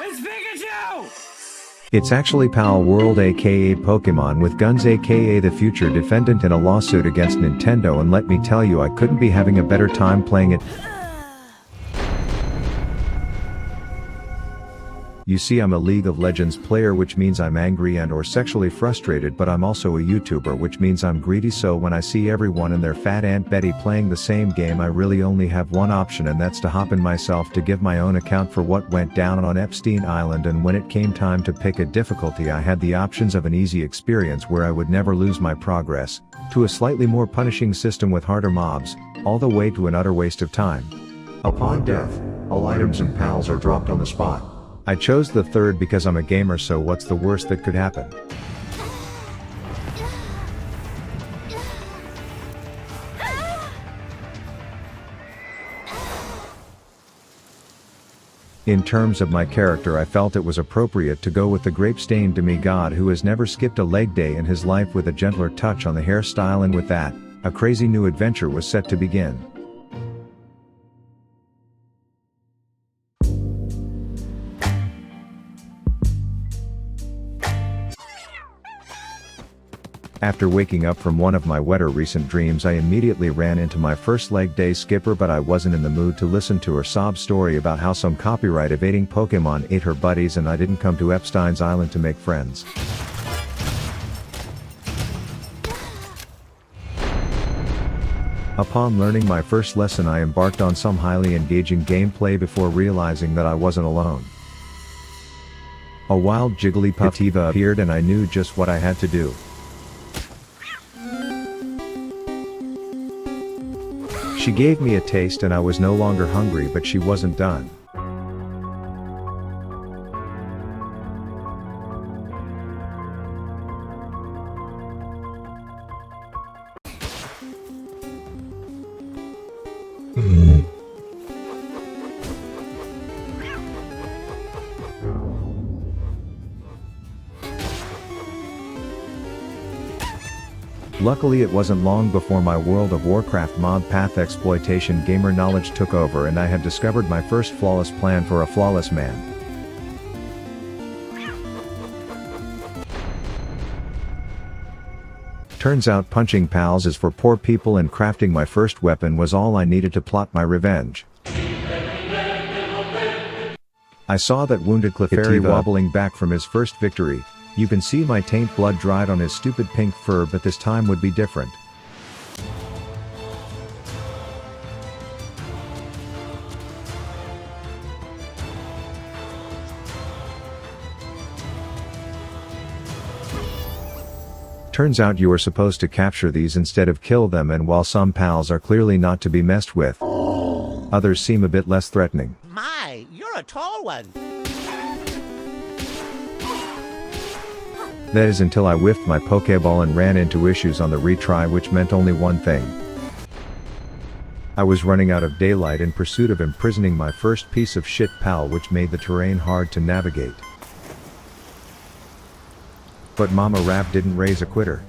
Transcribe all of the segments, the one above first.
It's Pikachu! It's actually Palworld aka Pokemon with Guns aka the future defendant in a lawsuit against Nintendo, and let me tell you, I couldn't be having a better time playing it. You see, I'm a League of Legends player, which means I'm angry and or sexually frustrated, but I'm also a YouTuber, which means I'm greedy, so when I see everyone and their fat Aunt Betty playing the same game, I really only have one option, and that's to hop in myself to give my own account for what went down on Epstein Island. And when it came time to pick a difficulty, I had the options of an easy experience where I would never lose my progress, to a slightly more punishing system with harder mobs, all the way to an utter waste of time. Upon death, all items and pals are dropped on the spot. I chose the third because I'm a gamer, so what's the worst that could happen? In terms of my character, I felt it was appropriate to go with the grape-stained demigod who has never skipped a leg day in his life, with a gentler touch on the hairstyle, and with that, a crazy new adventure was set to begin. After waking up from one of my wetter recent dreams, I immediately ran into my first leg day skipper, but I wasn't in the mood to listen to her sob story about how some copyright evading Pokemon ate her buddies, and I didn't come to Epstein's Island to make friends. Upon learning my first lesson, I embarked on some highly engaging gameplay before realizing that I wasn't alone. A wild Jigglypuff appeared and I knew just what I had to do. She gave me a taste and I was no longer hungry, but she wasn't done. Luckily, it wasn't long before my World of Warcraft mod path exploitation gamer knowledge took over, and I had discovered my first flawless plan for a flawless man. Turns out punching pals is for poor people, and crafting my first weapon was all I needed to plot my revenge. I saw that wounded Clefairy wobbling back from his first victory. You can see my taint blood dried on his stupid pink fur, but this time would be different. Turns out you are supposed to capture these instead of kill them, and while some pals are clearly not to be messed with, others seem a bit less threatening. My, you're a tall one. That is until I whiffed my Pokeball and ran into issues on the retry, which meant only one thing. I was running out of daylight in pursuit of imprisoning my first piece of shit pal, which made the terrain hard to navigate. But Mama Rap didn't raise a quitter.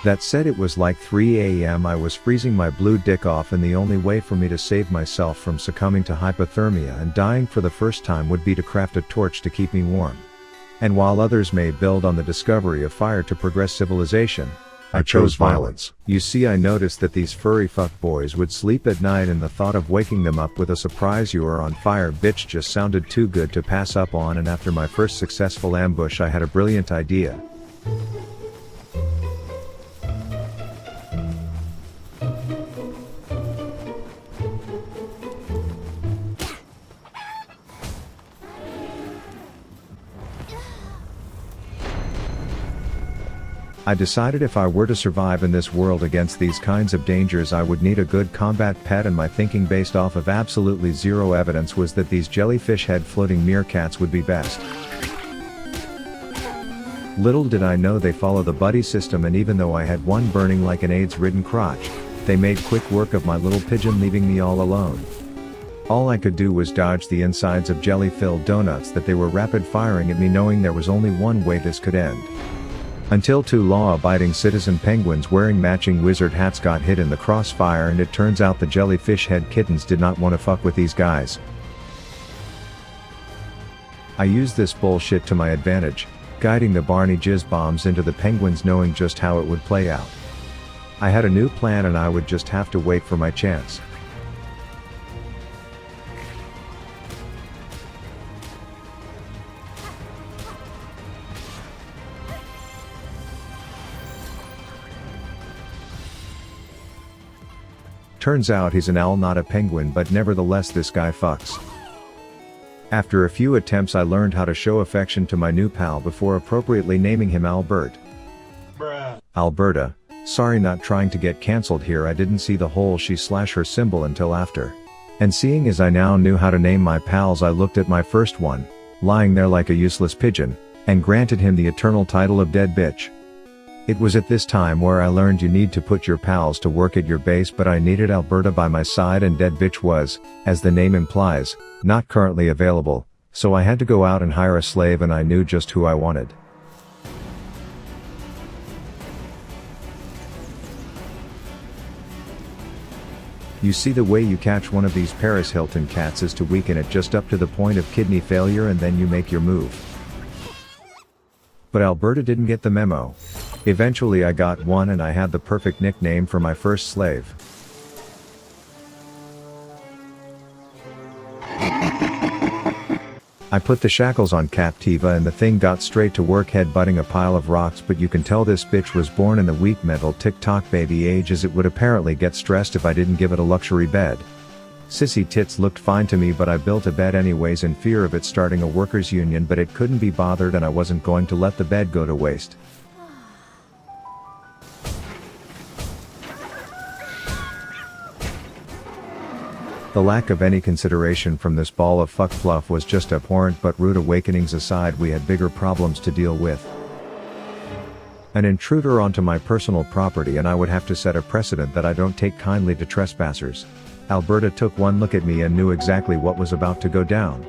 That said, it was like 3 AM. I was freezing my blue dick off, and the only way for me to save myself from succumbing to hypothermia and dying for the first time would be to craft a torch to keep me warm. And while others may build on the discovery of fire to progress civilization, I chose violence. You see, I noticed that these furry fuckboys would sleep at night, and the thought of waking them up with a surprise "you are on fire, bitch" just sounded too good to pass up on. And after my first successful ambush, I had a brilliant idea. I decided if I were to survive in this world against these kinds of dangers, I would need a good combat pet, and my thinking, based off of absolutely zero evidence, was that these jellyfish head floating meerkats would be best. Little did I know they follow the buddy system, and even though I had one burning like an AIDS-ridden crotch, they made quick work of my little pigeon, leaving me all alone. All I could do was dodge the insides of jelly-filled donuts that they were rapid-firing at me, knowing there was only one way this could end. Until two law-abiding citizen penguins wearing matching wizard hats got hit in the crossfire, and it turns out the jellyfish head kittens did not want to fuck with these guys. I used this bullshit to my advantage, guiding the Barney jizz bombs into the penguins, knowing just how it would play out. I had a new plan and I would just have to wait for my chance. Turns out he's an owl, not a penguin, but nevertheless this guy fucks. After a few attempts I learned how to show affection to my new pal before appropriately naming him Albert. Bruh. Alberta. Sorry, not trying to get cancelled here, I didn't see the whole she/her symbol until after. And seeing as I now knew how to name my pals, I looked at my first one, lying there like a useless pigeon, and granted him the eternal title of dead bitch. It was at this time where I learned you need to put your pals to work at your base, but I needed Alberta by my side, and dead bitch was, as the name implies, not currently available, so I had to go out and hire a slave, and I knew just who I wanted. You see, the way you catch one of these Paris Hilton cats is to weaken it just up to the point of kidney failure, and then you make your move. But Alberta didn't get the memo. Eventually I got one, and I had the perfect nickname for my first slave. I put the shackles on Captiva and the thing got straight to work headbutting a pile of rocks, but you can tell this bitch was born in the weak mental TikTok baby age, as it would apparently get stressed if I didn't give it a luxury bed. Sissy tits looked fine to me, but I built a bed anyways in fear of it starting a workers' union, but it couldn't be bothered and I wasn't going to let the bed go to waste. The lack of any consideration from this ball of fuck fluff was just abhorrent, but rude awakenings aside, we had bigger problems to deal with. An intruder onto my personal property, and I would have to set a precedent that I don't take kindly to trespassers. Alberta took one look at me and knew exactly what was about to go down.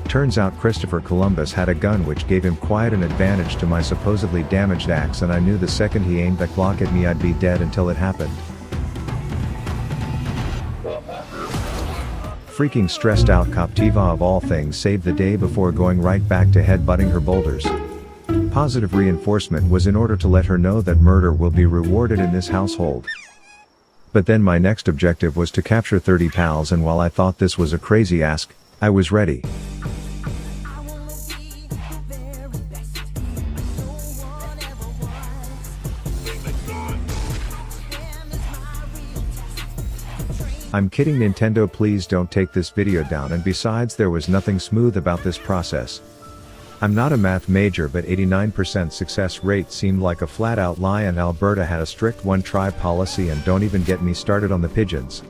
Turns out Christopher Columbus had a gun which gave him quite an advantage to my supposedly damaged axe, and I knew the second he aimed that Glock at me I'd be dead until it happened. Freaking stressed out Captiva of all things saved the day before going right back to headbutting her boulders. Positive reinforcement was in order to let her know that murder will be rewarded in this household. But then my next objective was to capture 30 pals, and while I thought this was a crazy ask, I was ready. I'm kidding, Nintendo, please don't take this video down, and besides, there was nothing smooth about this process. I'm not a math major, but 89% success rate seemed like a flat out lie, and Alberta had a strict one-try policy, and don't even get me started on the pigeons.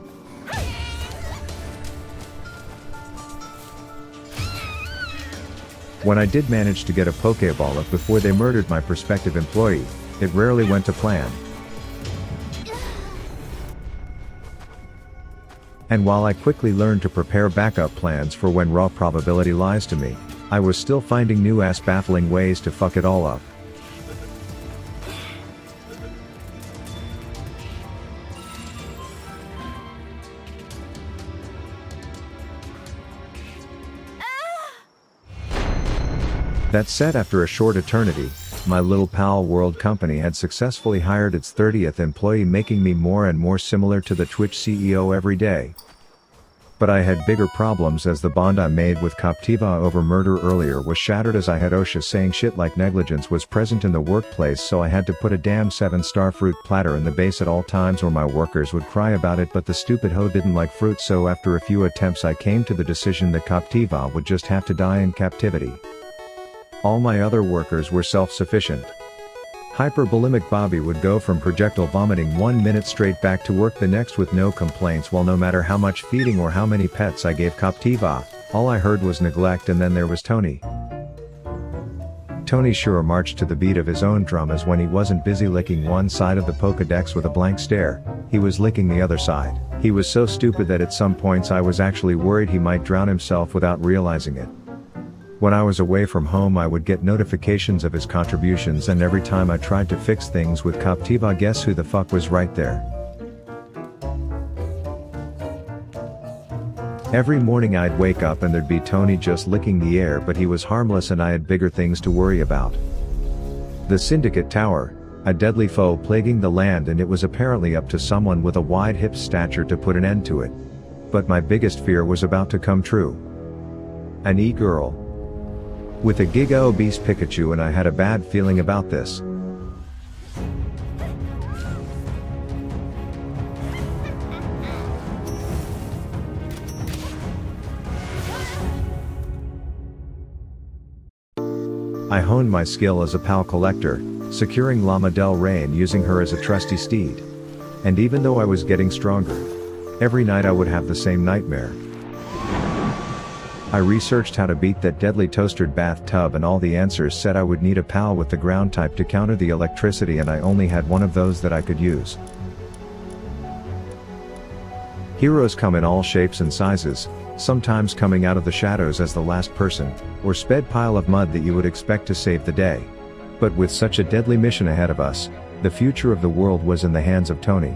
When I did manage to get a Pokeball up before they murdered my prospective employee, it rarely went to plan. And while I quickly learned to prepare backup plans for when raw probability lies to me, I was still finding new ass baffling ways to fuck it all up. That said, after a short eternity, my little Palworld company had successfully hired its 30th employee, making me more and more similar to the Twitch CEO every day. But I had bigger problems, as the bond I made with Captiva over murder earlier was shattered, as I had OSHA saying shit like negligence was present in the workplace, so I had to put a damn 7-star fruit platter in the base at all times, or my workers would cry about it. But the stupid hoe didn't like fruit, so after a few attempts I came to the decision that Captiva would just have to die in captivity. All my other workers were self-sufficient. Hypervolemic Bobby would go from projectile vomiting 1 minute straight back to work the next with no complaints, while no matter how much feeding or how many pets I gave Captiva, All I heard was neglect, and then there was Tony. Tony sure marched to the beat of his own drum, as when he wasn't busy licking one side of the Pokédex with a blank stare, he was licking the other side. He was so stupid that at some points I was actually worried he might drown himself without realizing it. When I was away from home, I would get notifications of his contributions, and every time I tried to fix things with Captiva, guess who the fuck was right there? Every morning I'd wake up and there'd be Tony just licking the air, but he was harmless and I had bigger things to worry about. The Syndicate Tower, a deadly foe plaguing the land, and it was apparently up to someone with a wide hip stature to put an end to it. But my biggest fear was about to come true. An e-girl. With a giga-obese Pikachu, and I had a bad feeling about this. I honed my skill as a PAL collector, securing Llama Del Rey and using her as a trusty steed. And even though I was getting stronger, every night I would have the same nightmare. I researched how to beat that deadly toastered bathtub, and all the answers said I would need a PAL with the ground type to counter the electricity, and I only had one of those that I could use. Heroes come in all shapes and sizes, sometimes coming out of the shadows as the last person, or sped pile of mud that you would expect to save the day. But with such a deadly mission ahead of us, the future of the world was in the hands of Tony.